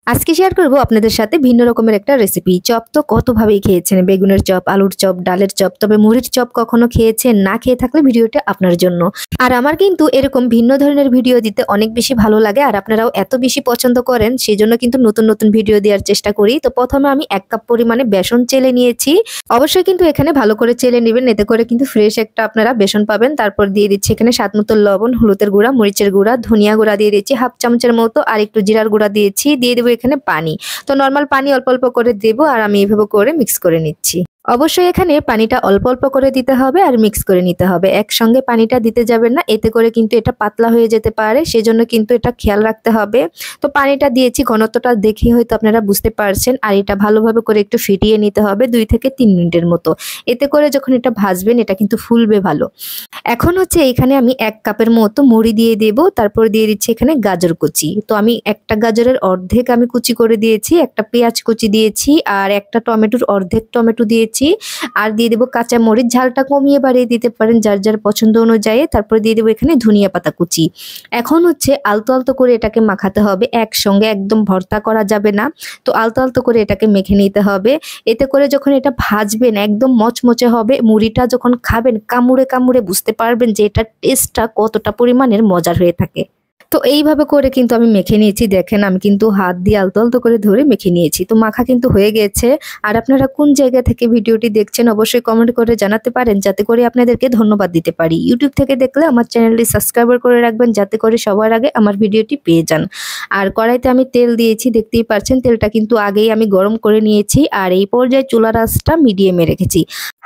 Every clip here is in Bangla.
আজকে শেয়ার করব আপনাদের সাথে ভিন্ন রকমের একটা রেসিপি। চপ তো কতভাবেই খেয়েছেন, বেগুনের চপ, আলুর চপ, ডালের চপ, তবে মুড়ির চপ কখনো খেয়েছেন? না খেয়ে থাকলে ভিডিওটা আপনার জন্য। আর আমার কিন্তু এরকম ভিন্ন ধরনের ভিডিও দিতে অনেক বেশি ভালো লাগে, আর আপনারাও এত বেশি পছন্দ করেন, সেজন্য কিন্তু নতুন নতুন ভিডিও দেওয়ার চেষ্টা করি। তো প্রথমে আমি 1 কাপ পরিমাণে বেসন চেলে নিয়েছি। অবশ্যই কিন্তু এখানে ভালো করে চেলে নেবেন, এতে করে কিন্তু ফ্রেশ একটা আপনারা বেসন পাবেন। তারপর দিয়ে দিচ্ছি এখানে স্বাদ মতো লবণ, হলুদের গুঁড়া, মরিচের গুঁড়া, ধনিয়া গুঁড়া দিয়ে দিচ্ছি হাফ চামচের মতো, আর একটু জিরার গুঁড়া দিয়েছি। দিয়ে দেবো এখানে পানি। তো নরমাল পানি অল্প অল্প করে দেবো, আর আমি এভাবে করে মিক্স করে নিচ্ছি। অবশ্যই এখানে পানিটা অল্প অল্প করে দিতে হবে আর মিক্স করে নিতে হবে, একসঙ্গে পানিটা দিতে যাবেন না, এতে করে কিন্তু এটা পাতলা হয়ে যেতে পারে, সেজন্য কিন্তু এটা খেয়াল রাখতে হবে। তো পানিটা দিয়েছি, ঘনত্বটা দেখে হয়তো আপনারা বুঝতে পারছেন। আর এটা ভালোভাবে করে একটু ফিটিয়ে নিতে হবে 2 থেকে 3 মিনিটের মতো, এতে করে যখন এটা ভাজবেন এটা কিন্তু ফুলবে ভালো। এখন হচ্ছে এখানে আমি 1 কাপের মতো মুড়ি দিয়ে দেব, তারপর দিয়ে দিচ্ছি এখানে গাজর কুচি। তো আমি একটা গাজরের অর্ধেক আমি কুচি করে দিয়েছি, একটা পেঁয়াজ কুচি দিয়েছি, আর একটা টমেটোর অর্ধেক টমেটো দিয়েছি, আর দিয়ে দেবো কাঁচা মরিচ, ঝালটা কমিয়ে বাড়িয়ে দিতে পারেন যার যার পছন্দ অনুযায়ী। তারপর দিয়ে দেবো এখানে ধনিয়া পাতা কুচি। এখন হচ্ছে আলতো আলতো করে এটাকে মাখাতে হবে, একসঙ্গে একদম ভর্তা করা যাবে না। তো আলতো আলতো করে এটাকে মেখে নিতে হবে, এতে করে যখন এটা ভাজবেন একদম মচমচে হবে। মুড়িটা যখন খাবেন কামড়ে কামড়ে বুঝতে পারবেন যে এটার টেস্টটা কতটা পরিমাণের মজার হয়ে থাকে। তো এইভাবে করে কিন্তু আমি মেখে নিয়েছি, দেখেন আমি কিন্তু হাত দিয়ে আলতো আলতো করে ধরে মেখে নিয়েছি। তো মাখা কিন্তু হয়ে গেছে। আর আপনারা কোন জায়গা থেকে ভিডিওটি দেখছেন অবশ্যই কমেন্ট করে জানাতে পারেন, যাতে করে আপনাদেরকে ধন্যবাদ দিতে পারি। ইউটিউব থেকে দেখলে আমার চ্যানেলটি সাবস্ক্রাইবার করে রাখবেন, যাতে করে সবার আগে আমার ভিডিওটি পেয়ে যান। আর কড়াইতে আমি তেল দিয়েছি, দেখতেই পাচ্ছেন তেলটা কিন্তু আগেই আমি গরম করে নিয়েছি। আর এই পর্যায়ে চুলার আঁচটা মিডিয়ামে রেখেছি,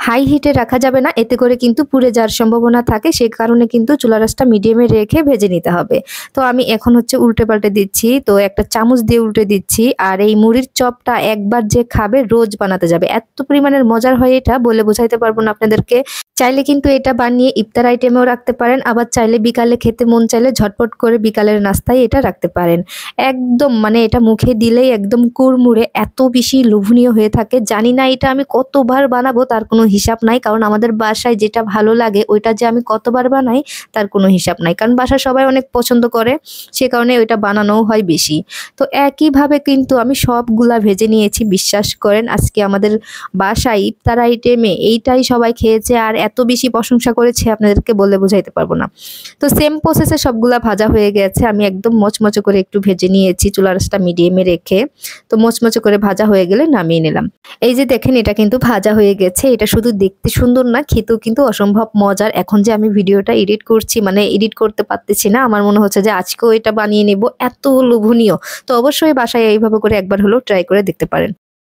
হাই হিটে রাখা যাবে না, এতে করে কিন্তু পুড়ে যাওয়ার সম্ভাবনা থাকে, সেই কারণে কিন্তু চুলার আঁচটা মিডিয়ামে রেখে ভেজে নিতে হবে। তো আমি এখন হচ্ছে উল্টে পাল্টে দিচ্ছি, তো একটা চামচ দিয়ে উল্টে দিচ্ছি। আর এই মুড়ির চপটা একবার যে খাবে রোজ বানাতে যাবে, এত পরিমাণের মজার হয় এটা বলে বোঝাইতে পারবো না আপনাদেরকে। চাইলে কিন্তু এটা বানিয়ে ইফতার আইটেমেও রাখতে পারেন, আবার চাইলে বিকালে খেতে মন চাইলে ঝটপট করে বিকালের নাস্তায় এটা রাখতে পারেন। একদম মানে এটা মুখে দিলেই একদম কুড়মুড়ে এত বেশি লোভনীয় হয়ে থাকে। জানি না এটা আমি কতবার বানাবো তার কোনো হিসাব নাই, কারণ আমাদের বাসায় যেটা ভালো লাগে ওইটা যে আমি কতবার বানাই তার কোনো হিসাব নাই, কারণ বাসায় সবাই অনেক পছন্দ করে, সে কারণে ওইটা বানানোও হয় বেশি। তো একইভাবে কিন্তু আমি সবগুলা ভেজে নিয়েছি। বিশ্বাস করেন আজকে আমাদের বাসায় ইফতার আইটেমে এইটাই সবাই খেয়েছে আর এত বেশি প্রশংসা করেছে আপনাদেরকে বলে বোঝাইতে পারবো না। তো সেম প্রসেসে সবগুলা ভাজা হয়ে গেছে, আমি একদম মচমচে করে একটু ভেজে নিয়েছি চুলার আঁচটা মিডিয়ামে রেখে। তো মচমচে করে ভাজা হয়ে গেলে নামিয়ে নিলাম। এই যে দেখেন এটা কিন্তু ভাজা হয়ে গেছে, এটা শুধু দেখতে সুন্দর না, খেতেও কিন্তু অসম্ভব মজার। এখন যে আমি ভিডিওটা এডিট করছি, মানে এডিট করতে পারতেছি না, আমার মনে হচ্ছে যে আজকেও এটা বানিয়ে নেব, এত লোভনীয়। তো অবশ্যই বাসায় এইভাবে করে একবার হলেও ট্রাই করে দেখতে পারেন।